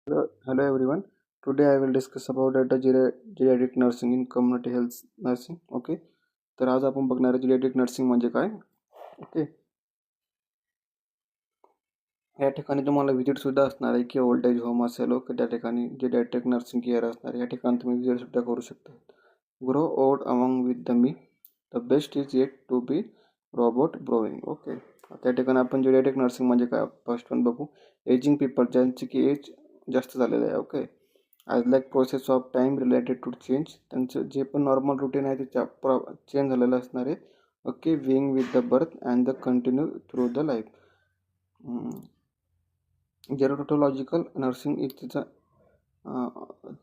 Hello everyone. Today I will discuss about data geriatric nursing in community health nursing. Okay. तर आज आपण बघणार आहे जिरॅट्रिक नर्सिंग म्हणजे काय. ओके. या ठिकाणी तुम्हाला विजिट सुद्धा असणार आहे की ओल्ड एज होम असेल ओके त्या ठिकाणी जिरॅट्रिक नर्सिंग केअर असणार आहे. या ठिकाणी तुम्ही विजिट सुद्धा करू शकता. Grow old among with the me the best is yet to be Robert Browning. Okay. त्या ठिकाणी आपण जिरॅट्रिक नर्सिंग म्हणजे काय फर्स्ट वन बघू. एजिंग पीपल ज्यांची की एज जास्त झालेलं आहे. Okay. As like process of time related to change त्यांचं जे पण नॉर्मल रुटीन आहे ते चेंज झालेलं असणार आहे. Okay. Wing with the birth and the continue through the life. Gerontological nursing is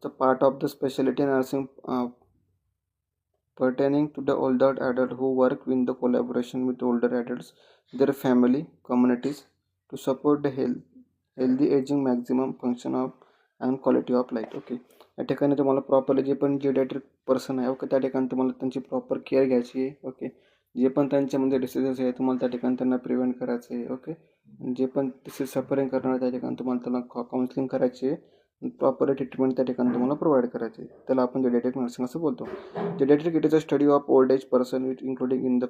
the part of the specialty nursing pertaining to the older adult who work in the collaboration with older adults, their family, communities to support the healthy aging, maximum function of and quality of life. Okay. या ठिकाणी तुम्हाला properly जे पण जिरॅट्रिक person आहे okay त्या ठिकाणी तुम्हाला त्यांची प्रॉपर केअर घ्यायची आहे. ओके. जे पण त्यांच्यामध्ये डिसिजेस आहे तुम्हाला त्या ठिकाणी त्यांना प्रिव्हेंट करायचं आहे. ओके. जे पण डिसीज सफरिंग करणार त्या ठिकाणी तुम्हाला त्यांना काउन्सिलिंग करायची आहे. प्रॉपर ट्रीटमेंट त्या ठिकाणी तुम्हाला प्रोव्हाइड करायची आहे. त्याला आपण जिरॅट्रिक नर्सिंग असं बोलतो. Geriatric it is a study of old age person with including in the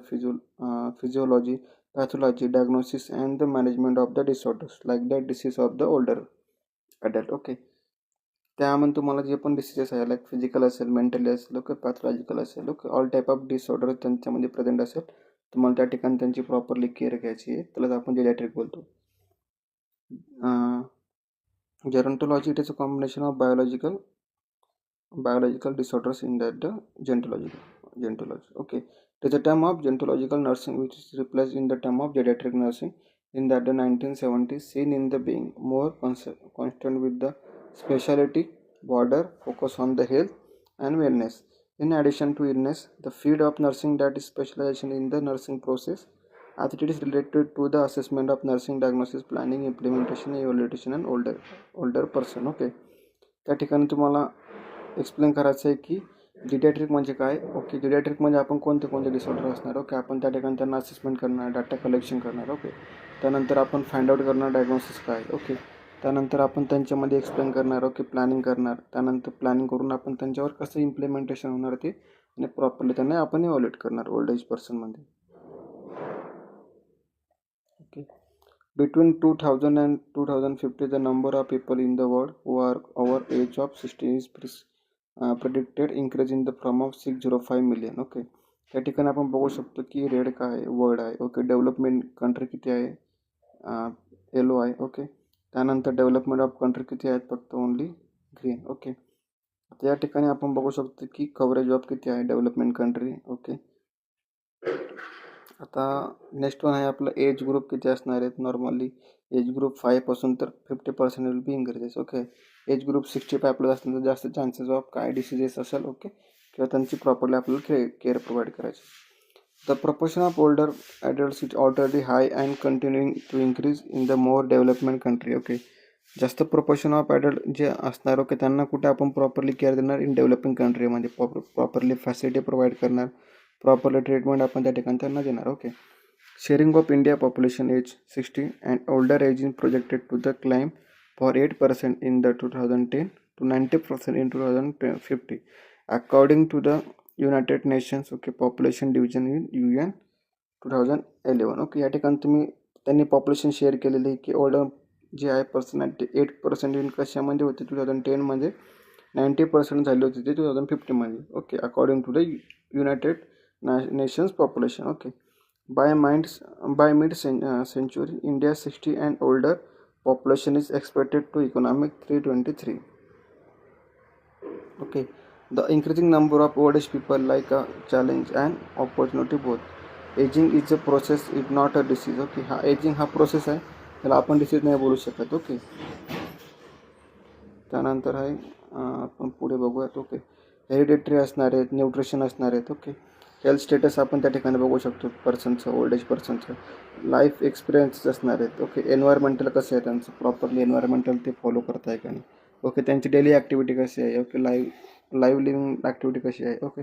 physiology, pathology, diagnosis and the management of the disorders like the disease of the older adult. Okay. त्यामध्ये तुम्हाला जे पण diseases आहे like physical असेल, mentally असेल, okay, pathological असेल, okay, all type of disorder त्यांच्यामध्ये present असेल तुम्हाला त्या ठिकाणी त्यांची प्रॉपरली केअर घ्यायची आहे. त्यालाच आपण जिरॅट्रिक बोलतो. Gerontology it is a combination of biological disorders in that the gerontology. Okay. It is a term of gerontological nursing which is replaced in the term of geriatric nursing in that the 1970s seen in the being more constant with the specialty border focus on the health and wellness. In addition to illness, the field of nursing that is specialization in the nursing process as it is related to the assessment of nursing diagnosis, planning, implementation, evaluation and older person. Okay. त्या ठिकाणी तुम्हाला explain करायचं आहे की जिरॅट्रिक म्हणजे काय. Okay. जिरॅट्रिक म्हणजे आपण कोणते कोणते डिसऑर्डर असणार. ओके. आपण त्या ठिकाणी त्यांना असेसमेंट करणार, डाटा कलेक्शन करणार. ओके. त्यानंतर आपण फाइंड आउट करणार डायग्नोसिस काय. ओके. त्यानंतर आपण त्यांच्यामध्ये एक्सप्लेन करणार. ओके. प्लॅनिंग करणार. त्यानंतर प्लॅनिंग करून आपण त्यांच्यावर कसं इम्प्लिमेंटेशन होणार ते आणि प्रॉपरली त्यांना आपण इव्हॅल्युएट करणार ओल्ड एज पर्सनमध्ये. Okay. Between 2000 and 2050, the number of people in the world who are over age of 60 is predicted increase in the form of 605 million. Okay. त्या ठिकाणी आपण बघू शकतो की रेड काय आहे, वर्ड आहे. ओके. डेव्हलपमेंट कंट्री किती आहे, येलो आहे. ओके. त्यानंतर डेव्हलपमेंट ऑफ कंट्री किती आहेत, फक्त ओनली ग्रीन. ओके. आता या ठिकाणी आपण बघू शकतो की कव्हरेज ऑफ किती आहे डेव्हलपमेंट कंट्री. ओके. आता नेक्स्ट वन आहे आपलं एज ग्रुप किती असणार आहेत. नॉर्मली एज ग्रुप 5 पासून तर 50% will be increases. Okay. Age group 65 plus असलं तर जास्त चान्सेस ऑफ काय डिसिजेस असेल. ओके. किंवा त्यांची प्रॉपरली आपल्याला केअर प्रोव्हाइड करायची. The proportion of older adults is already high and continuing to increase in the more development country. Okay. जास्त प्रपोर्शन ऑफ ॲडल्ट जे असणार ओके त्यांना कुठे आपण प्रॉपरली केअर देणार इन डेव्हलपिंग कंट्रीमध्ये प्रॉपरली फॅसिलिटी प्रोव्हाइड करणार, प्रॉपरली ट्रीटमेंट आपण त्या ठिकाणी त्यांना देणार. Okay. Sharing of India population age 60 and older age in projected to the climb for 8% in the 2010 to 90% in 2050 according to the United Nations. Okay. Population division in UN 2011. Okay. या ठिकाणी तुम्ही त्यांनी population share केलेली आहे की older जे आहे personality 8% in कशामध्ये होते 2010मध्ये, 90% झाली होती ते 2050मध्ये. Okay. According to the United Nations population. Okay. by mid century India 60 and older population is expected to economic 323. Okay. The increasing number of old age people like a challenge and opportunity both. Aging is a process, it not a disease. Okay. हा ageing हा process आहे, त्याला आपण disease नाही बोलू शकत. Okay. त्यानंतर आहे आपण पुढे बघूयात. ओके. हेरिडिटरी असणार आहेत, न्यूट्रिशन असणार आहेत. ओके. हेल्थ स्टेटस आपण त्या ठिकाणी बघू शकतो पर्सनचं, ओल्ड एज पर्सनचं. लाईफ एक्सपिरियन्स असणार आहेत. ओके. एन्व्हायरमेंटल कसं आहे त्यांचं, प्रॉपरली एन्व्हायरमेंटल ते फॉलो करत आहे का नाही. ओके. त्यांची डेली ॲक्टिव्हिटी कशी आहे. ओके. लाईव्ह लिव्हिंग ॲक्टिव्हिटी कशी आहे. ओके.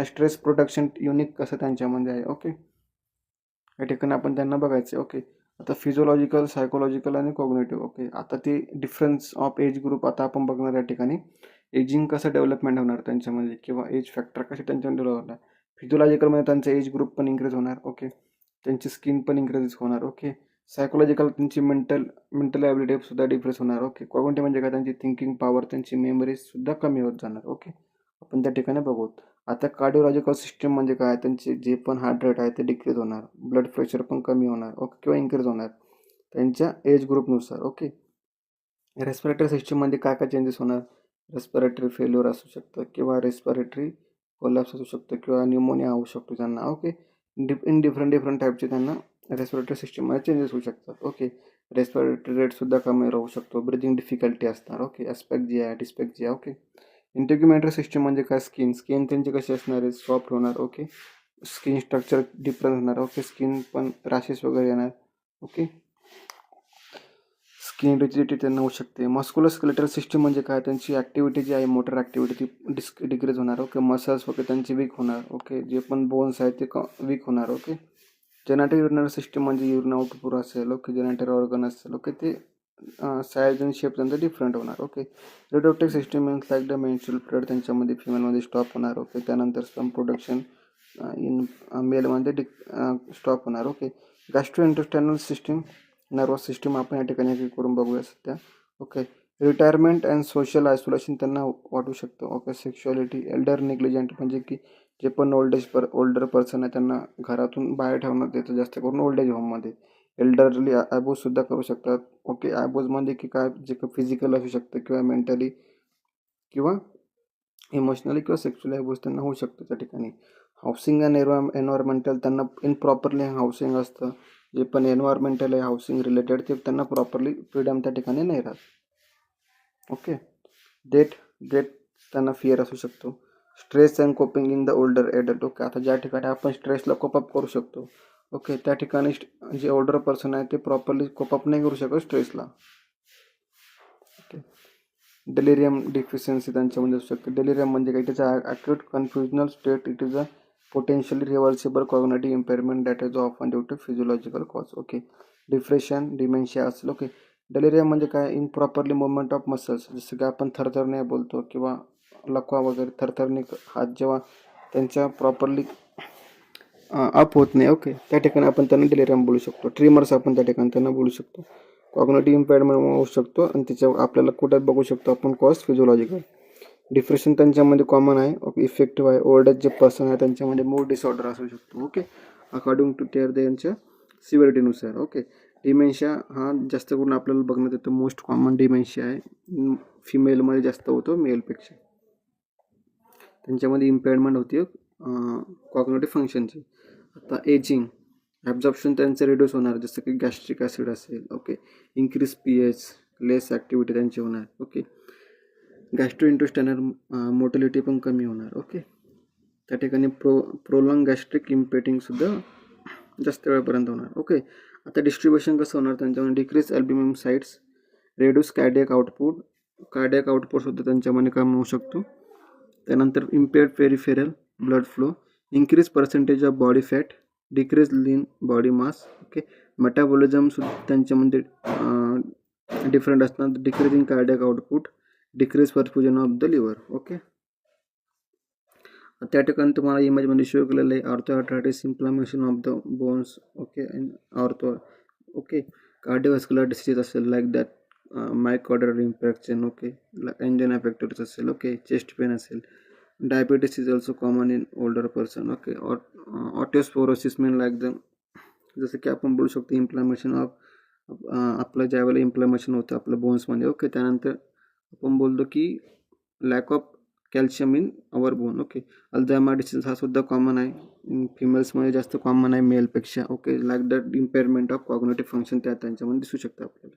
स्ट्रेस प्रोटेक्शन युनिक कसं त्यांच्यामध्ये आहे. ओके. या ठिकाणी आपण त्यांना बघायचं. ओके. आता फिजिओलॉजिकल, सायकोलॉजिकल आणि कॉग्नेटिव्ह. ओके, आता ते डिफरन्स ऑफ एज ग्रुप आता आपण बघणार या ठिकाणी. एजिंग कसं डेव्हलपमेंट होणार त्यांच्यामध्ये किंवा एज फॅक्टर कसे त्यांच्यामध्ये डेव्हलप होणार. फिजिओलॉजिकलमध्ये त्यांचा एज ग्रुप पण इन्क्रीज होणार. ओके, त्यांची स्किन पण इन्क्रीज होणार. ओके, सायकोलॉजिकल त्यांची मेंटल ॲबिलिटी सुद्धा डिफ्रेस होणार. ओके, कॉग्निटिव्ह म्हणजे काय, त्यांची थिंकिंग पॉवर, त्यांची मेमरी सुद्धा कमी होत जाणार. ओके, आपण त्या ठिकाणी बघू. आता कार्डिओलॉजिकल सिस्टम म्हणजे काय, त्यांचे जे पण हार्ट रेट आहे ते डिक्रीज होणार, ब्लड प्रेशर पण कमी होणार. ओके, किंवा इन्क्रीज होणार त्यांच्या एज ग्रुपनुसार. ओके, रेस्पिरेटरी सिस्टममध्ये काय काय चेंजेस होणार, रेस्पिरेटरी फेल्युअर असू शकतं किंवा रेस्पिरेटरी कोलॅप्स असू शकतं किंवा न्यूमोनिया होऊ शकतो त्यांना. ओके, इन डिफरंट टाईपचे त्यांना रेस्पिरेटरी सिस्टममध्ये चेंजेस होऊ शकतात. ओके, रेस्पिरेटरी रेटसुद्धा कमी राहू शकतो, ब्रिदिंग डिफिकल्टी असणार. ओके, ॲस्पेक्जिया, डिस्पेक्जिया. ओके, इंटिग्युमेंटरी सिस्टम म्हणजे काय, स्किन त्यांची कशी असणार आहे, सॉफ्ट होणार. ओके, स्किन स्ट्रक्चर डिफरंट होणार. ओके, स्किन पण रॅशेस वगैरे येणार. ओके, स्किन रिजिडिटी त्यांना होऊ शकते. मस्क्युलर स्केलेटल सिस्टम म्हणजे काय, त्यांची ॲक्टिव्हिटी जी आहे, मोटर ॲक्टिव्हिटी ती डिक्रीज होणार. ओके, मसल्स वगैरे त्यांची वीक होणार. ओके, जे पण बोन्स आहेत ते वीक होणार. ओके, जेनेटिक युरिनरी सिस्टम म्हणजे युरिन आउटपुट असेल. ओके, जेनेटिक ऑर्गन असेल. ओके, ते साईज आणि शेप त्यांचा डिफरंट होणार. Okay, reproductive system means like the menstrual period त्यांच्यामध्ये फिमेलमध्ये स्टॉप होणार. ओके, त्यानंतर स्पर्म प्रोडक्शन इन मेलमध्ये स्टॉप होणार. ओके, गॅस्ट्रोइंटेस्टायनल सिस्टम, नर्वस सिस्टम आपण या ठिकाणी करून बघूया सध्या. Okay, retirement and social isolation त्यांना वाटू शकतं. ओके, सेक्शुअलिटी, एल्डर निग्लिजंट म्हणजे की जे पण ओल्डर पर्सन आहे त्यांना घरातून बाहेर ठेवण्यात येतं, जास्त करून ओल्ड एज होममध्ये. एल्डरली ॲबोजसुद्धा करू शकतात. ओके, ॲबोजमध्ये की काय, जे फिजिकल असू शकतं किंवा मेंटली किंवा इमोशनली किंवा सेक्शुअली ॲबोज त्यांना होऊ शकतं त्या ठिकाणी. हाऊसिंग अँड एन्व्हायरमेंटल, त्यांना इनप्रॉपरली हाऊसिंग असतं, जे पण एन्व्हायरमेंटल आहे हाऊसिंग रिलेटेड ते त्यांना प्रॉपरली फ्रीडम त्या ठिकाणी नाही राहत. ओके, डेट त्यांना फिअर असू शकतो. Stress and coping in the older adult. Okay, आता ज्या ठिकाणी आपण स्ट्रेसला कोपअप करू शकतो, ओके, त्या ठिकाणी जे ओल्डर पर्सन आहे ते प्रॉपरली कोपअप नाही करू शकत स्ट्रेसला. ओके, डेलिरियम डिफिशियन्सी त्यांच्यामध्ये असू शकते. डेलिरियम म्हणजे काय, it is acute confusional state, it is a potentially reversible cognitive impairment that is often due to physiological cause. Okay, depression, dementia असेल. ओके, डेलिरियम म्हणजे काय, इनप्रॉपरली मुवमेंट ऑफ मसल्स, जसं की आपण थरथरणे बोलतो किंवा लकवा वगैरे, थरथरणे हात जेव्हा त्यांच्या प्रॉपरली अप होत नाही. ओके, त्या ठिकाणी आपण त्यांना डेलिरियम बोलू शकतो. ट्रिमर्स आपण त्या ठिकाणी त्यांना बोलू शकतो. कॉग्निटिव्ह इम्पेअरमेंट होऊ शकतो आणि त्याच्या आपल्याला कुठं बघू शकतो आपण कॉज फिजिओलॉजिकल. डिप्रेशन त्यांच्यामध्ये कॉमन आहे. ओके, इफेक्टिव्ह आहे. ओल्ड जे पर्सन आहे त्यांच्यामध्ये मूड डिसऑर्डर असू शकतो. ओके, अकॉर्डिंग टू त्यांच्या सिव्हिरिटीनुसार. ओके, डिमेन्शिया हा जास्त करून आपल्याला बघण्यात येतो, मोस्ट कॉमन डिमेन्शिया आहे, फिमेलमध्ये जास्त होतो मेलपेक्षा. त्यांच्यामध्ये इम्पेअरमेंट होते कॉग्निटिव्ह फंक्शनची. आता एजिंग, ॲब्झॉर्प्शन त्यांचं रिड्यूस होणार, जसं की गॅस्ट्रिक ॲसिड असेल. ओके, इन्क्रीज pH, लेस ॲक्टिव्हिटी त्यांची होणार. ओके, गॅस्ट्रोइंटेस्टायनल मोटिलिटी पण कमी होणार. ओके, त्या ठिकाणी प्रोलॉंग गॅस्ट्रिक इम्पेटिंगसुद्धा जास्त वेळापर्यंत होणार. ओके, आता डिस्ट्रीब्युशन कसं होणार त्यांच्यामध्ये, decrease albumin sites, reduce cardiac आउटपुटसुद्धा त्यांच्यामध्ये कमी होऊ शकतो. त्यानंतर impaired peripheral blood flow, increase percentage of body fat, decrease lean body mass. Okay, metabolism सुद्धा त्यांच्यामध्ये डिफरंट असणार, decrease in cardiac output, decrease perfusion of the liver. Okay, त्या ठिकाणी तुम्हाला इमेजमध्ये शो केलेलं आहे osteoarthritis, inflammation of the bones. Okay, okay, cardiovascular disease असेल like that myocardial infection. Okay, angina pectoris असेल. ओके, चेस्ट पेन असेल. Diabetes is also common in older person. Okay, osteoporosis mean like the, जसं की आपण बोलू शकतो inflammation of आपलं ज्यावेळेला इन्फ्लामेशन होतं आपल्या बोन्समध्ये. ओके, त्यानंतर आपण बोलतो की lack of calcium in our bone. Okay, Alzheimer disease हा सुद्धा कॉमन आहे, फिमेल्समध्ये जास्त कॉमन आहे मेलपेक्षा. Okay, like that impairment of cognitive function त्यांच्यामध्ये दिसू शकतं आपल्याला.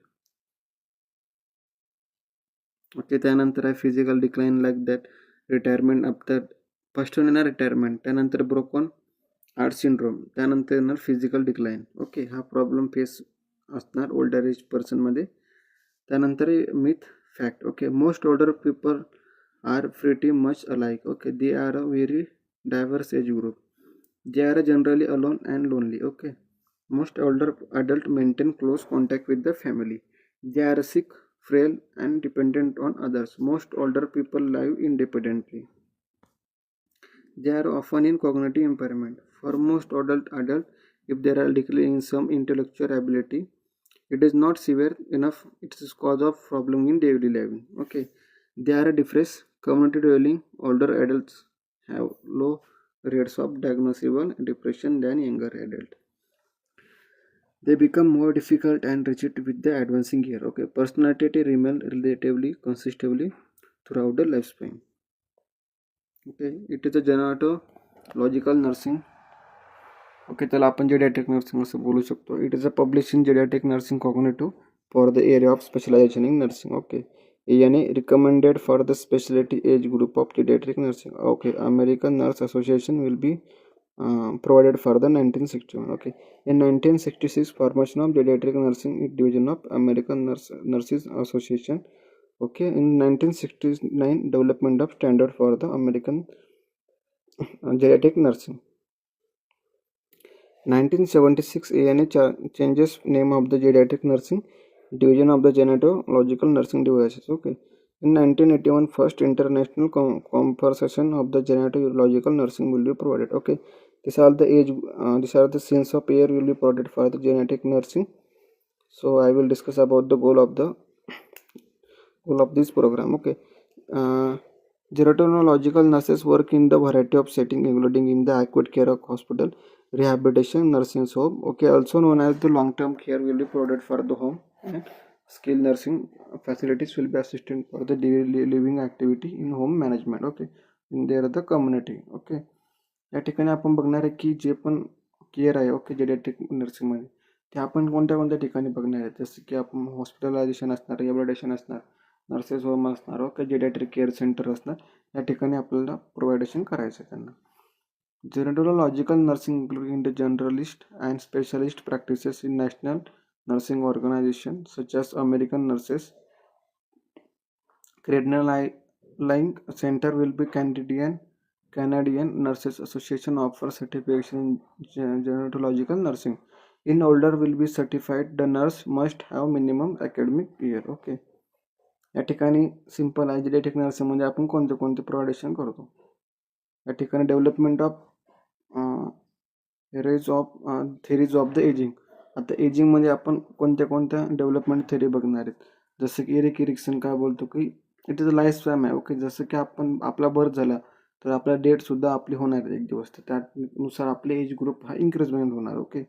ओके, त्यानंतर आहे physical decline like that retirement after, first येणार रिटायरमेंट, त्यानंतर ब्रोकन हार्ट सिंड्रोम, त्यानंतर येणार फिजिकल डिक्लाइन. ओके, हा प्रॉब्लेम फेस असणार ओल्डर एज पर्सनमध्ये. त्यानंतर myth fact. Okay, most older people are pretty much alike. Okay, they are a very diverse age group, they are generally alone and lonely. Okay, Most older adults maintain close contact with the family. They are sick, frail, and dependent on others. Most older people live independently. They are often in cognitive impairment. For most adult, if there are decline in some intellectual ability, it is not severe enough. It is cause of problem in daily living. Okay, they are depressed, community dwelling. Older adults have low rates of diagnosable depression than younger adults. They become more difficult and rigid with the advancing year. Okay, personality remain relatively consistently throughout the lifespan. Okay, it is a gerontological nursing. Okay, त्याला आपण geriatric nursing असं बोलू शकतो. It is a publish in geriatric nursing cognitive for the area of specialization in nursing. Okay, याने recommended for the speciality age group of geriatric nursing. Okay, American nurse association will be provided for the 1961. Okay, in 1966 formation of geriatric nursing division of American Nurses Association. Okay, in 1969 development of standard for the American geriatric nursing. 1976 ANA changes name of the geriatric nursing division of the gynecological nursing devices. Okay, in 1981 first international conversation of the gynecological nursing will be provided. Okay, these are the these are the scenes of year will be provided for the genetic nursing. So I will discuss about the goal of this program. Okay, gerontological nurses work in the variety of setting, including in the acute care of hospital, rehabilitation, nursing home. Okay, also known as the long-term care will be provided for the home, and skilled nursing facilities will be assistant for the daily living activity in home management. Okay, in there the community. Okay, या ठिकाणी आपण बघणार आहे की जे पण care आहे okay जेडियाट्रिक नर्सिंगमध्ये ते आपण कोणत्या कोणत्या ठिकाणी बघणार आहे. जसं की आपण हॉस्पिटलायझेशन असणार, रिहॅबिलिटेशन असणार, नर्सेस होम असणार, ओके जेडियाट्रिक केअर सेंटर असणार. या ठिकाणी आपल्याला प्रोव्हायडेशन करायचं आहे त्यांना. जेरोंटोलॉजिकल nursing including the generalist and specialist practices in national nursing organization such as American Nurses Credentialing Center will be Canadian Nurses Association offers certification in gerontological nursing. In older will be certified, the nurse must have minimum academic year. Okay, या ठिकाणी simple आहे जेडियाट्रिक nursing म्हणजे आपण कोणते कोणते प्रोव्हायडेशन करतो. या ठिकाणी development of theories of the ageing. आता एजिंगमध्ये आपण कोणत्या कोणत्या डेव्हलपमेंट थेरी बघणार आहेत. जसं की एरिक एरिक्सन काय बोलतो की it is a life spam आहे. ओके, जसं की आपण आपला बर्थ झाला तर आपला डेटसुद्धा आपली होणार आहे एक दिवस, तर त्यानुसार आपले एज ग्रुप हा इन्क्रीजमेंट होणार. ओके,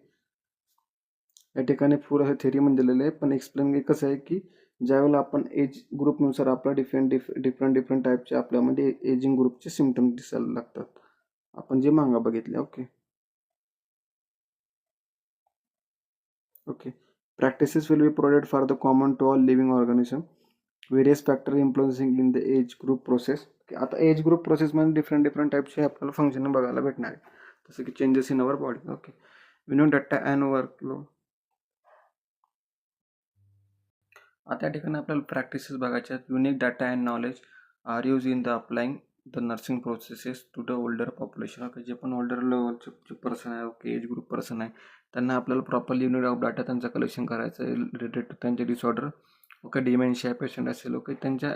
या ठिकाणी पूर्ण हे थेरी म्हणजे दिलेलं आहे, पण एक्सप्लेन कसं आहे की ज्यावेळेला आपण एज ग्रुपनुसार आपला डिफरंट टाईपचे आपल्यामध्ये एजिंग ग्रुपचे सिम्पटम्स दिसायला लागतात, आपण जे मागा बघितले. Okay okay, practices will be provided for the common to all living organism. Various factors influencing in the age group process. आता एज ग्रुप प्रोसेसमध्ये डिफरंट टाईपचे आपल्याला फंक्शन बघायला भेटणार आहे, जसं की changes in our body. Okay, विनो डाटा अँड वर्कलोड. आता या ठिकाणी आपल्याला प्रॅक्टिसेस बघायच्या आहेत. Unique data and knowledge are use in the applying the nursing processes to the older population. Okay, जे पण ओल्डर लेवलचे पर्सन आहे, ओके एज ग्रुप पर्सन आहे, त्यांना आपल्याला प्रॉपरली युनिट ऑफ डाटा त्यांचं कलेक्शन करायचं आहे रिलेटेड टू त्यांचे डिसऑर्डर. ओके, डिमेन्शिया पेशंट असेल, ओके त्यांच्या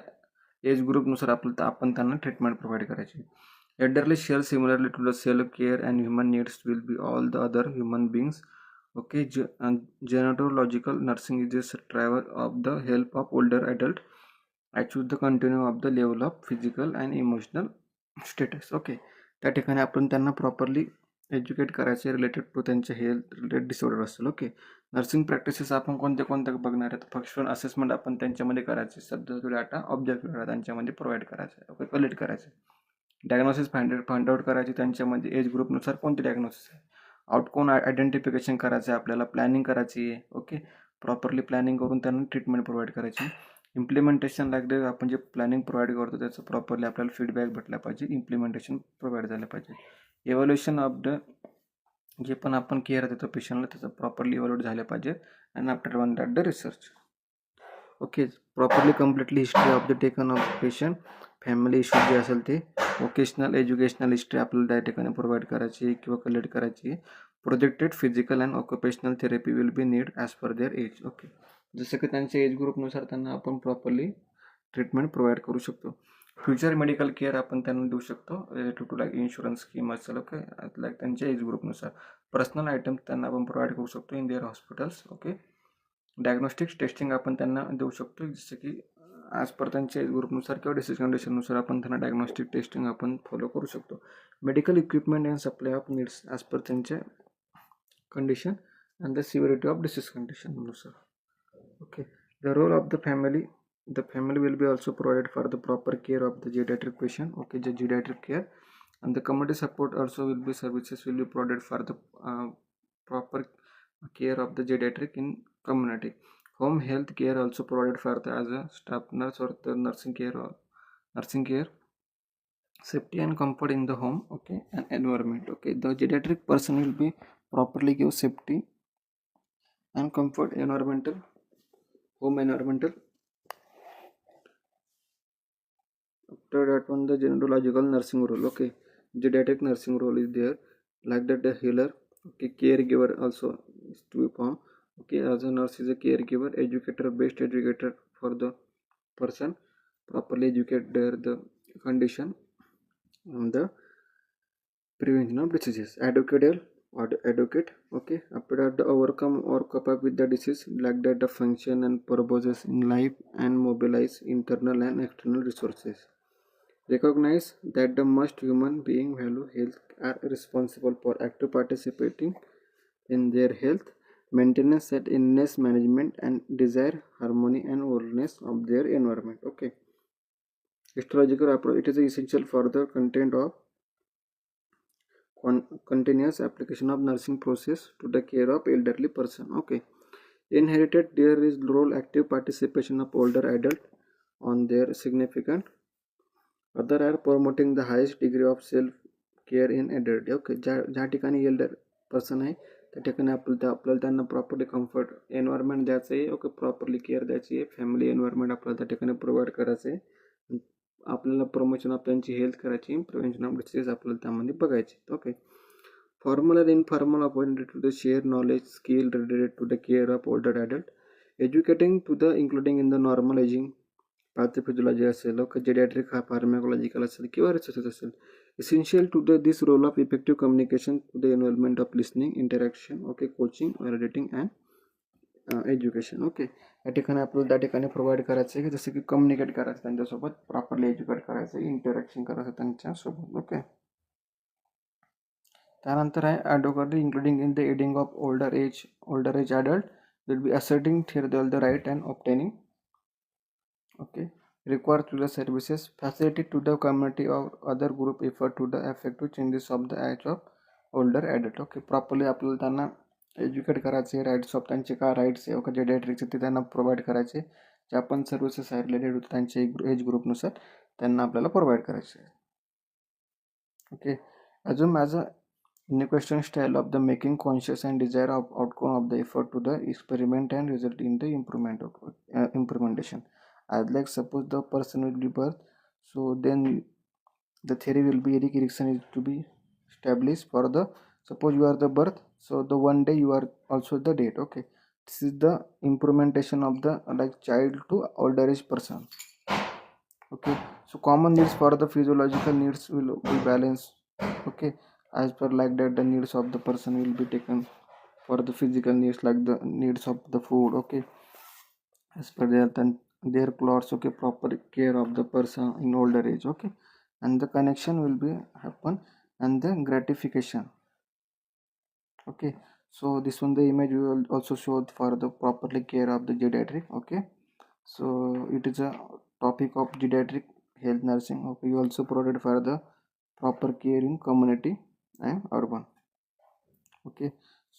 एज ग्रुपनुसार आपण त्यांना ट्रीटमेंट प्रोव्हाइड करायची. Elderly share similarly to the self care and human needs will be all the other human beings. Okay, gerontological nursing is a driver of the help of older adult achieve the continuum of the level of physical and emotional status. Okay, त्या ठिकाणी आपण त्यांना properly educate करायचे related to त्यांचे health related disorder असेल. Okay, nursing practices आपण कोणत्या कोणत्या बघणार आहेत. फंक्शनल असेसमेंट आपण त्यांच्यामध्ये करायचे, सब्जेक्टिव्ह डाटा ऑब्जेक्टिव्ह डाटा त्यांच्यामध्ये प्रोव्हाइड करायचा आहे. ओके, कलेक्ट करायचे. डायग्नोसिस फाइंड आउट करायची त्यांच्यामध्ये एज ग्रुपनुसार कोणते डायग्नोसिस आहे. आउटकम आयडेंटिफिकेशन करायचं आहे आपल्याला, प्लॅनिंग करायची आहे. ओके, प्रॉपरली प्लॅनिंग करून त्यांना ट्रीटमेंट प्रोव्हाइड करायची. इम्प्लिमेंटेशन लागले आपण जे प्लॅनिंग प्रोव्हाइड करतो त्याचं प्रॉपरली आपल्याला फीडबॅक भेटला पाहिजे, इम्प्लिमेंटेशन प्रोव्हाइड झालं पाहिजे. इव्हॅल्युएशन ऑफ द जे पण आपण केअर देतो पेशंटला त्याचं प्रॉपरली इव्हॅल्युएट झालं पाहिजे. And after one that the research. Okay, properly completely history of the taken of patient, family issue जे असेल ते, वोकेशनल एज्युकेशनल हिस्ट्री आपल्याला त्या ठिकाणी प्रोव्हाइड करायची किंवा कलेक्ट करायची. Projected physical and occupational therapy will be need as per their age. Okay, जसं की त्यांच्या एज ग्रुपनुसार त्यांना आपण प्रॉपरली ट्रीटमेंट प्रोव्हाइड करू शकतो. फ्युचर मेडिकल केअर आपण त्यांना देऊ शकतो related to like insurance scheme असेल. ओके, लाईक त्यांच्या एज ग्रुपनुसार पर्सनल आयटम्स त्यांना आपण प्रोव्हाइड करू शकतो in their hospitals. Okay, diagnostics testing आपण त्यांना देऊ शकतो, जसं की ॲज पर त्यांच्या एज ग्रुपनुसार किंवा डिसीज कंडिशननुसार आपण त्यांना डायग्नोस्टिक टेस्टिंग आपण फॉलो करू शकतो. Medical equipment and supply of needs as per त्यांच्या condition and the severity of disease condition नुसार. Okay, the role of the family will be also provided for the proper care of the geriatric patient. Okay, the geriatric care and the community support also will be services will be provided for the proper care of the geriatric in community. Home health care also provided for the as a staff nurse or the nursing care, safety and comfort in the home. Okay, and environment. Okay, the geriatric person will be properly give safety and comfort home environmental. After that one, the gerontological nursing role. Okay, geriatric nursing role is there, like that the healer. Okay, caregiver also is to be formed. Okay, as a nurse is a caregiver, educator, best educator for the person, properly educate their the condition and the prevention of diseases. Advocate. Okay, after that the overcome or cope up with the disease, like that the function and purposes in life and mobilize internal and external resources. Recognize that the most human being value health are responsible for active participating in their health maintenance at illness management and desire harmony and wholeness of their environment. Okay, astrological approach, it is essential for the content of continuous application of nursing process to the care of elderly person. Okay, inherited, there is role active participation of older adult on their significant other are promoting the highest degree of self care in elderly. Okay, ज्या ठिकाणी Elder person आहे त्या ठिकाणी आपल्याला त्यांना properly comfort environment द्यायचं आहे. Okay, properly care द्यायची आहे, फॅमिली एन्व्हायरमेंट आपल्याला त्या ठिकाणी प्रोव्हाइड करायचं आहे, आपल्याला प्रमोशन ऑफ त्यांची हेल्थ करायची, प्रिव्हेंशन ऑफ डिसीज आपल्याला त्यामध्ये बघायचे. Okay, formal and informal opportunity to the share knowledge skill related to the care of older adult, educating to the including in the normal aging pathophysiology असेल, geriatric pharmacological असेल किंवा research असेल. Essential to the this role of effective communication to the involvement of listening interaction. Okay, coaching validating and education. Okay, या ठिकाणी आपल्याला त्या ठिकाणी provide करायचं आहे की जसं की कम्युनिकेट करायचं त्यांच्यासोबत, प्रॉपरली एज्युकेट करायचं, इंटरॅक्शन करायचं त्यांच्यासोबत. ओके, त्यानंतर आहे advocate including in the aiding of older age adult will be asserting their the right and obtaining. Okay, require to the services facility to the community or other group effort to the effective changes of the age of older adult. Okay, properly आपल्याला त्यांना educate करायचे, rights of त्यांचे काय rights आहे, okay, जेरियाट्रिकचे ते त्यांना provide करायचे, जे आपण सर्व्हिसेस आहे रिलेटेड होते त्यांच्या एज ग्रुपनुसार त्यांना आपल्याला प्रोव्हाइड करायचे. ओके, अजून as a question style of the making conscious and desire of outcome of the effort to the experiment and result in the implementation. As like suppose the person will be birth, so then the theory will be Erik Erikson is to be established for the, suppose you are the birth, so the one day you are also the date. Okay, this is the implementation of the like child to older age person. Okay, so common needs for the physiological needs will be balanced. Okay, as per like that the needs of the person will be taken for the physical needs like the needs of the food. Okay, as per their clothes. Okay, proper care of the person in older age. Okay, and the connection will be happen and the gratification. Okay, so this one the image we will also show for the properly care of the geriatric. Okay, so it is a topic of geriatric health nursing. Okay, you also provided for the proper care in community and urban. Okay,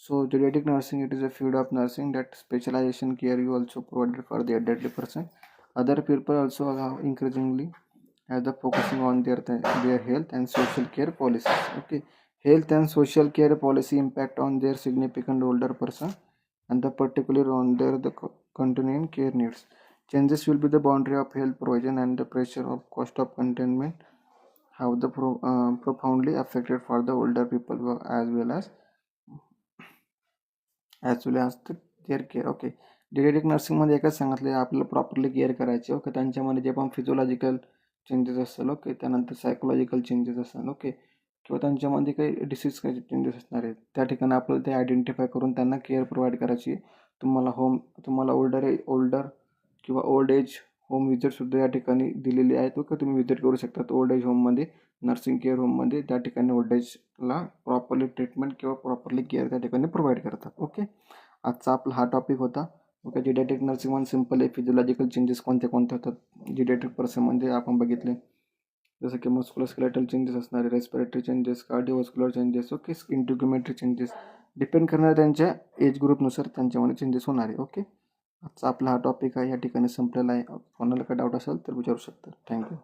so geriatric nursing, it is a field of nursing that specialization care you also provided for the elderly person. Other people also are increasingly as the focusing on their health and social care policies. Okay, health and social care policy impact on their significant older person and the particular on their the continuing care needs. Changes will be the boundary of health provision and the pressure of cost of containment have the profoundly affected for the older people as well as as well as their care. Okay. डिडेटिक नर्सिंगमध्ये एकच सांगितलं आहे आपल्याला properly care करायचे. Okay. त्यांच्यामध्ये जे पण फिजिओलॉजिकल चेंजेस असेल, ओके, त्यानंतर सायकोलॉजिकल चेंजेस असेल, ओके, किंवा त्यांच्यामध्ये काही डिसीज काही चेंजेस असणार आहेत, त्या ठिकाणी आपल्याला ते आयडेंटिफाय करून त्यांना केअर प्रोव्हाइड करायची. तुम्हाला ओल्डर किंवा ओल्ड एज होम विजिटसुद्धा या ठिकाणी दिलेली आहेत. ओके. तुम्ही विजिट करू शकतात ओल्ड एज होममध्ये, नर्सिंग केअर होममध्ये. त्या ठिकाणी ओल्ड एजला प्रॉपरली ट्रीटमेंट किंवा प्रॉपरली केअर त्या ठिकाणी प्रोव्हाइड करतात. ओके. आजचा आपला हा टॉपिक होता. Okay. Geriatric nursing one simple आहे. फिजिओलॉजिकल चेंजेस कोणते होतात जिडॅटिक पर्सनमध्ये आपण बघितले, जसं की मस्कुलोस्केलेटल चेंजेस असणारे, respiratory changes, cardiovascular changes, okay, skin integumentary changes, depend करणारे त्यांच्या एज ग्रुपनुसार त्यांच्यामध्ये चेंजेस होणार आहे. ओके. आजचा आपला हा टॉपिक आहे या ठिकाणी संपलेला आहे. कोणाला काय डाऊट असेल तर विचारू शकता. थँक्यू.